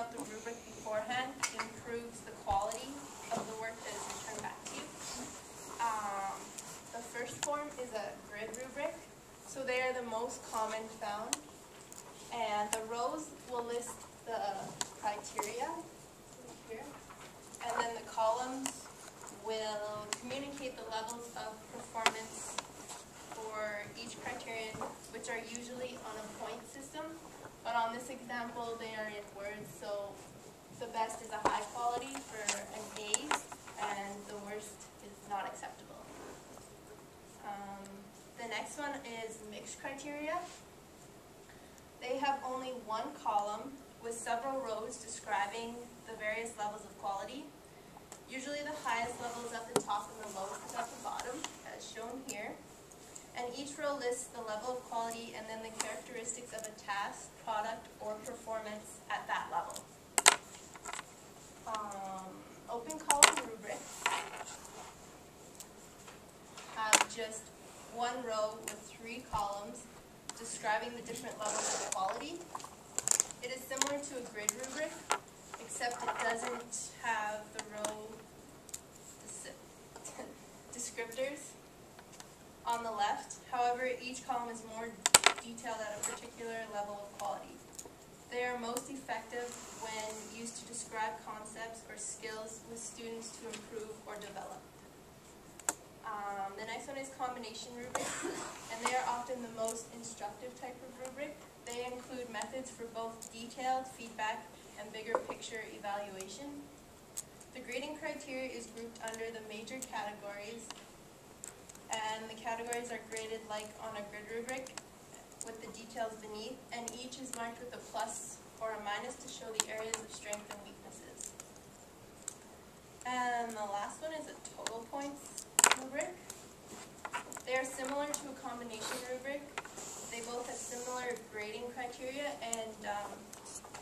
out the rubric beforehand improves the quality of the work that is returned back to you. The first form is a grid rubric. So they are the most common found. And the rows will list the criteria here. And then the columns will communicate the levels of performance for each criterion, which are usually on a point system. But on this example, they are in words, so the best is a high quality for an A, and the worst is not acceptable. The next one is mixed criteria. They have only one column with several rows describing the various levels of quality. Usually the highest level is at the top and the lowest is at the bottom, as shown here. And each row lists the level of quality and then the characteristics of a task, product, or performance at that level. Open column rubrics have just one row with 3 columns describing the different levels of quality. It is similar to a grid rubric, except it doesn't have the row descriptors on the left. However, each column is more detailed at a particular level of quality. They are most effective when used to describe concepts or skills with students to improve or develop. The next one is combination rubrics, and they are often the most instructive type of rubric. They include methods for both detailed feedback and bigger picture evaluation. The grading criteria is grouped under the major categories, and the categories are graded like on a grid rubric with the details beneath, and each is marked with a plus or a minus to show the areas of strength and weaknesses. And the last one is a total points rubric. They are similar to a combination rubric. They both have similar grading criteria, and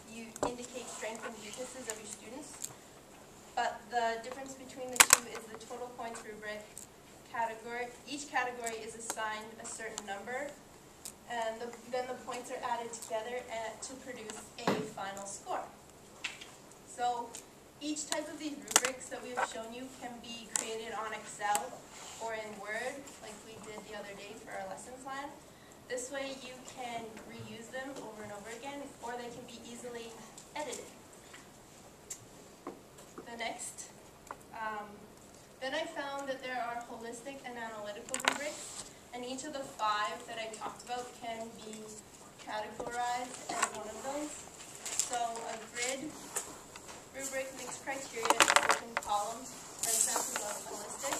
you indicate strengths and weaknesses of your students. But the difference between the two is the total points rubric category. Each category is assigned a certain number, and then the points are added together to produce a final score. So each type of these rubrics that we have shown you can be created on Excel or in Word, like we did the other day for our lesson plan. This way you can reuse them over and over again, or they can be easily edited. Then I found that there are holistic and analytical rubrics, and each of the 5 that I talked about can be categorized as one of those. So a grid rubric, mixed criteria, and open columns are examples of holistic,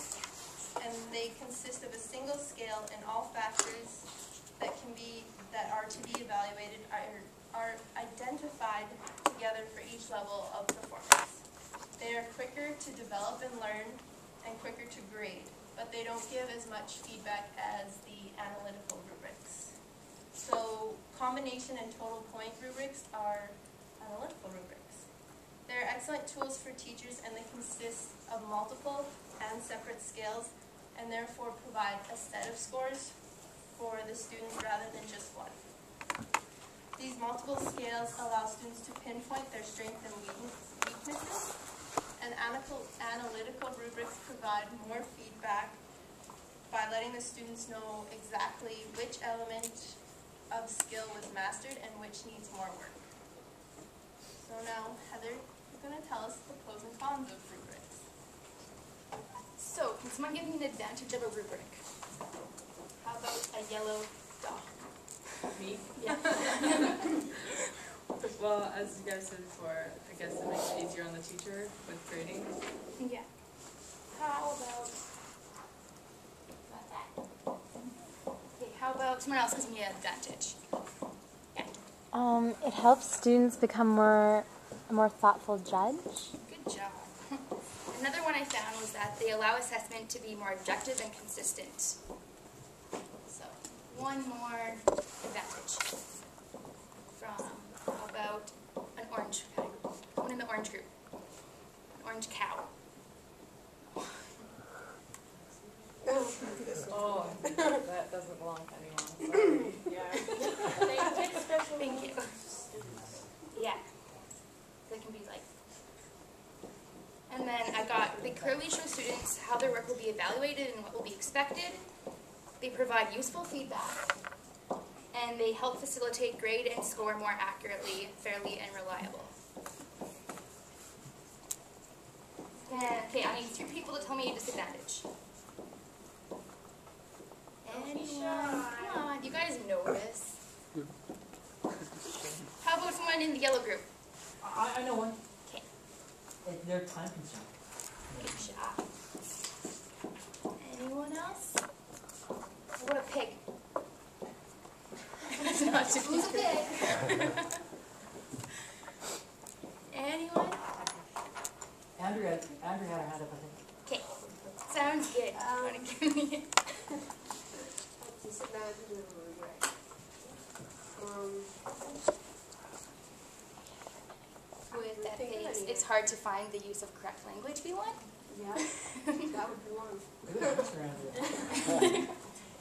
and they consist of a single scale, and all factors that are to be evaluated are identified together for each level of performance. They are quicker to develop and learn, and quicker to grade, but they don't give as much feedback as the analytical rubrics. So combination and total point rubrics are analytical rubrics. They're excellent tools for teachers, and they consist of multiple and separate scales, and therefore provide a set of scores for the students rather than just one. These multiple scales allow students to pinpoint their strengths and weaknesses, and analytical rubrics provide more feedback by letting the students know exactly which element of skill was mastered and which needs more work. So now, Heather, you're going to tell us the pros and cons of rubrics. So, can someone give me an advantage of a rubric? How about a yellow dot? Me? Yeah. Well, as you guys said before, I guess it makes it easier on the teacher with grading. Yeah. How about that? Okay, how about someone else gives me an advantage? Yeah. It helps students become a more thoughtful judge. Good job. Another one I found was that they allow assessment to be more objective and consistent. So, one more advantage from, how about an orange category? One in the orange group. An orange cow. Oh, that doesn't belong to anyone. Sorry. Yeah. Thank you. Yeah. The how their work will be evaluated and what will be expected. They provide useful feedback, and they help facilitate grade and score more accurately, fairly, and reliable. Okay, I need 3 people to tell me a disadvantage. Anyone? Come on, you guys know this. How about someone in the yellow group? I know one. Okay, They're time consuming. good job. Anyone else? What a pig. That's not too Who's a pig? Anyone? Andrew had her hand up, I think. Okay, sounds good. Want to give me with ethics, it's hard to find the use of correct language we want. Yeah, that would be one. Good answer, Andrew.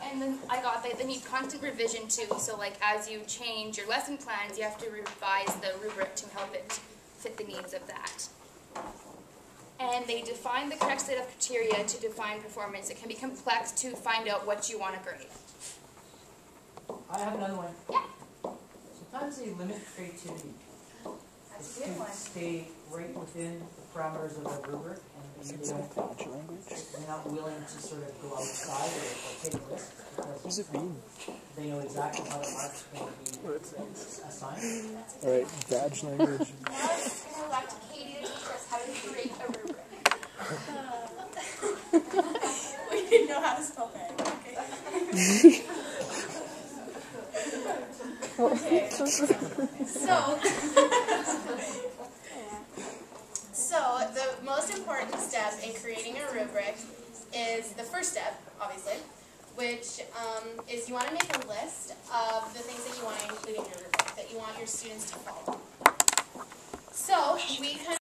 And then I got that they need constant revision too, so like as you change your lesson plans, you have to revise the rubric to help it fit the needs of that. And they define the correct set of criteria to define performance. It can be complex to find out what you want to grade. I have another one. Yeah. Sometimes they limit creativity. That's a good one. Stay right within the parameters of the rubric, and they don't, they're not willing to sort of go outside or take a risk, because they know exactly how the marks are going to be assigned. Alright, badge language. Now it's going to go back to Katie to teach us how to create a rubric. We didn't know how to spell bag. Okay. Okay. So the most important step in creating a rubric is the first step, obviously, which is you want to make a list of the things that you want to include in your rubric, that you want your students to follow. So we kind